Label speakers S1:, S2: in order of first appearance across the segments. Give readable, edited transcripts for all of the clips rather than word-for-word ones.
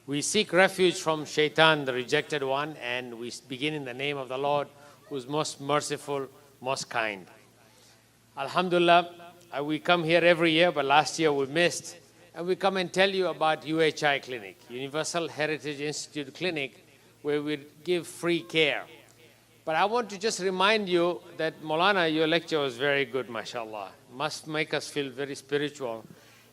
S1: We seek refuge from Shaitan, the rejected one, and we begin in the name of the Lord, who is most merciful, most kind. Alhamdulillah, we come here every year, but last year we missed. And we come and tell you about UHI Clinic, Universal Heritage Institute Clinic, where we give free care. But I want to just remind you that Maulana, your lecture was very good, mashallah. Must make us feel very spiritual.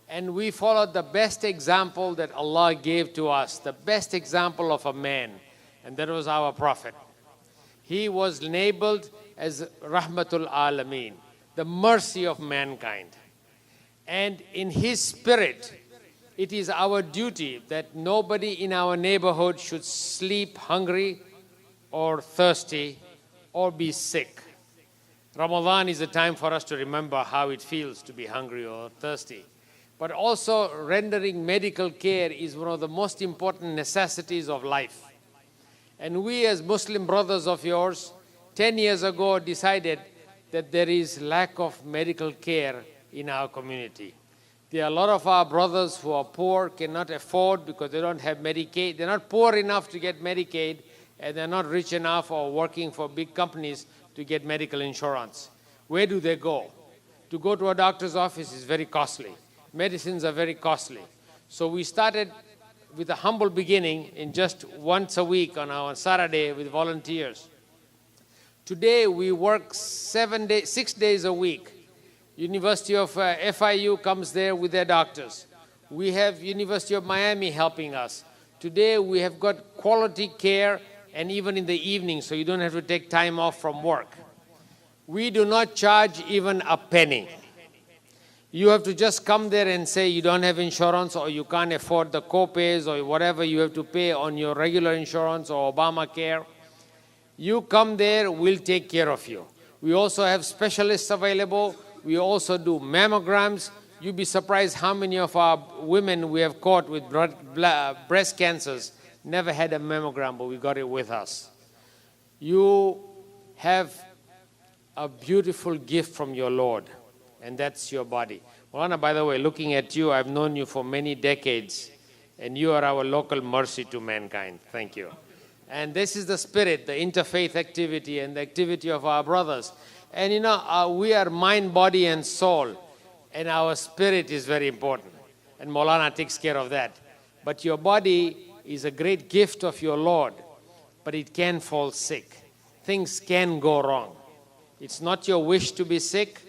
S1: And we followed the best example that Allah gave to us, the best example of a man, and that was our Prophet. He was labeled as Rahmatul Alameen, the mercy of mankind. And in his spirit, it is our duty that nobody in our neighborhood should sleep hungry or thirsty or be sick. Ramadan is a time for us to remember how it feels to be hungry or thirsty. But also rendering medical care is one of the most important necessities of life. And we as Muslim brothers of yours, 10 years ago decided that there is lack of medical care in our community. There are a lot of our brothers who are poor, cannot afford because they don't have Medicaid. They're not poor enough to get Medicaid, and they're not rich enough or working for big companies to get medical insurance. Where do they go? To go to a doctor's office is very costly. Medicines are very costly. So we started with a humble beginning in just once a week on our Saturday with volunteers. Today we work 6 days a week. University of FIU comes there with their doctors. We have University of Miami helping us. Today we have got quality care, and even in the evening, so you don't have to take time off from work. We do not charge even a penny. You have to just come there and say you don't have insurance or you can't afford the co-pays or whatever you have to pay on your regular insurance or Obamacare. You come there, we'll take care of you. We also have specialists available. We also do mammograms. You'd be surprised how many of our women we have caught with breast cancers never had a mammogram, but we got it with us. You have a beautiful gift from your Lord, and that's your body. Maulana, by the way, looking at you, I've known you for many decades, and you are our local mercy to mankind. Thank you. And this is the spirit, the interfaith activity and the activity of our brothers. And you know, we are mind, body, and soul, and our spirit is very important. And Maulana takes care of that. But your body is a great gift of your Lord, but it can fall sick. Things can go wrong. It's not your wish to be sick.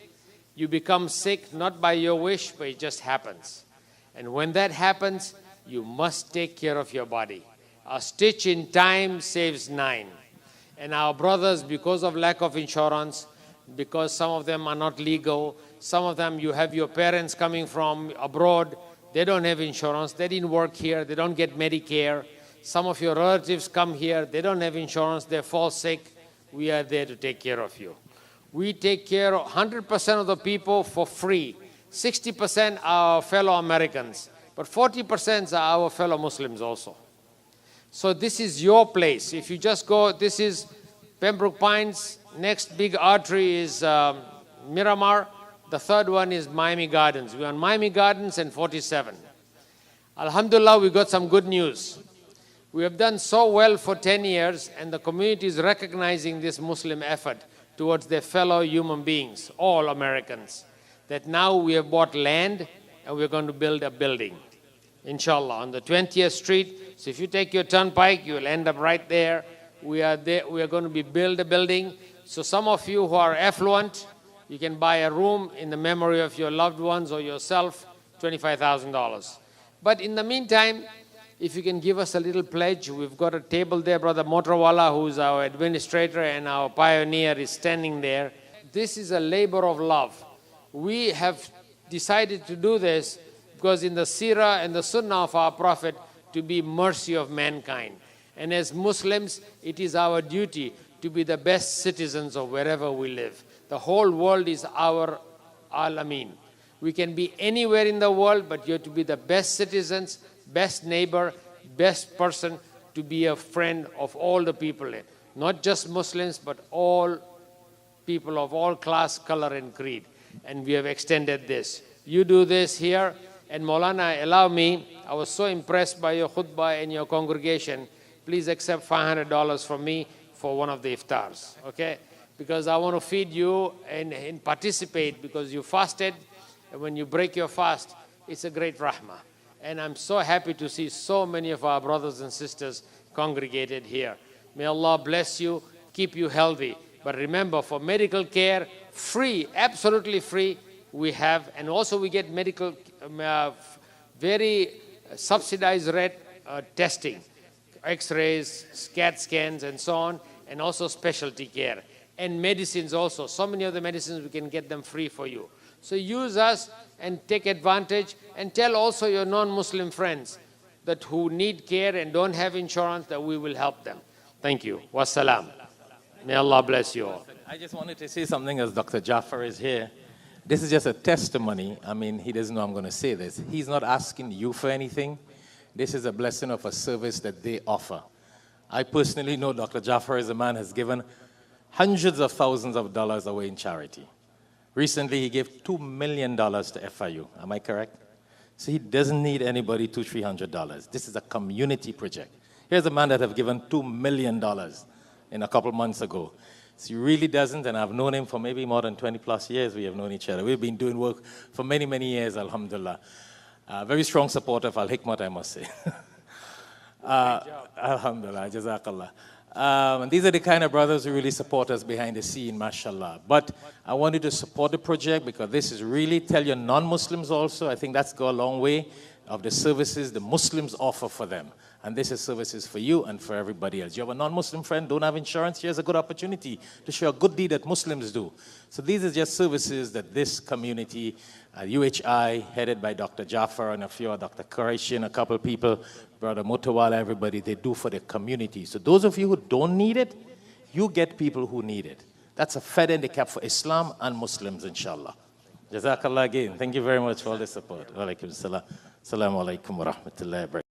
S1: You become sick not by your wish, but it just happens. And when that happens, you must take care of your body. A stitch in time saves 9. And our brothers, because of lack of insurance, because some of them are not legal, some of them you have your parents coming from abroad, they don't have insurance, they didn't work here, they don't get Medicare. Some of your relatives come here, they don't have insurance, they fall sick. We are there to take care of you. We take care of 100% of the people for free. 60% are our fellow Americans, but 40% are our fellow Muslims also. So this is your place. If you just go, this is Pembroke Pines, next big artery is Miramar. The third one is Miami Gardens. We're on Miami Gardens and 47. Alhamdulillah, we got some good news. We have done so well for 10 years, and the community is recognizing this Muslim effort towards their fellow human beings, all Americans, that now we have bought land and we're going to build a building, inshallah, on the 20th Street. So if you take your turnpike, you will end up right there. We are going to build a building. So some of you who are affluent, you can buy a room in the memory of your loved ones or yourself, $25,000. But in the meantime, if you can give us a little pledge, we've got a table there. Brother Motrawala, who's our administrator and our pioneer, is standing there. This is a labor of love. We have decided to do this because in the seerah and the sunnah of our Prophet, to be mercy of mankind. And as Muslims, it is our duty to be the best citizens of wherever we live. The whole world is our Al-Amin. We can be anywhere in the world, but you have to be the best citizens, best neighbor, best person to be a friend of all the people. Not just Muslims, but all people of all class, color, and creed. And we have extended this. You do this here, And Maulana, allow me, I was so impressed by your khutbah and your congregation. Please accept $500 from me for one of the iftars, okay? Because I want to feed you and participate, because you fasted. And when you break your fast, it's a great rahmah. And I'm so happy to see so many of our brothers and sisters congregated here. May Allah bless you, keep you healthy. But remember, for medical care, free, absolutely free, we have. And also we get medical, very subsidized rate testing, x-rays, CAT scans, and so on, and also specialty care. And medicines also. So many of the medicines, we can get them free for you. So use us and take advantage, and tell also your non-Muslim friends that who need care and don't have insurance, that we will help them. Thank you. Wassalam. May Allah bless you all.
S2: I just wanted to say something as Dr. Jaffer is here. This is just a testimony. I mean, he doesn't know I'm going to say this. He's not asking you for anything. This is a blessing of a service that they offer. I personally know Dr. Jaffer is a man who has given hundreds of thousands of dollars away in charity. Recently, he gave $2 million to FIU. Am I correct? So he doesn't need anybody $200, $300. This is a community project. Here's a man that have given $2 million in a couple months ago. So he really doesn't, and I've known him for maybe more than 20 plus years. We have known each other. We've been doing work for many, many years, alhamdulillah. Very strong supporter of Al-Hikmat, I must say. Alhamdulillah, jazakallah. And these are the kind of brothers who really support us behind the scene, mashallah. But I wanted to support the project because this is really, tell your non-Muslims also, I think that's go a long way, of the services the Muslims offer for them. And this is services for you and for everybody else. You have a non-Muslim friend, don't have insurance, here's a good opportunity to show a good deed that Muslims do. So these are just services that this community, UHI, headed by Dr. Jaffer and a few, Dr. Quraishi and a couple people, Brother Mutawala, everybody, they do for the community. So those of you who don't need it, you get people who need it. That's a fed handicap for Islam and Muslims, inshallah. Jazakallah again. Thank you very much for all the support. Wa alaikum salam. Assalamu alaikum wa rahmatullahi wa barakatuh.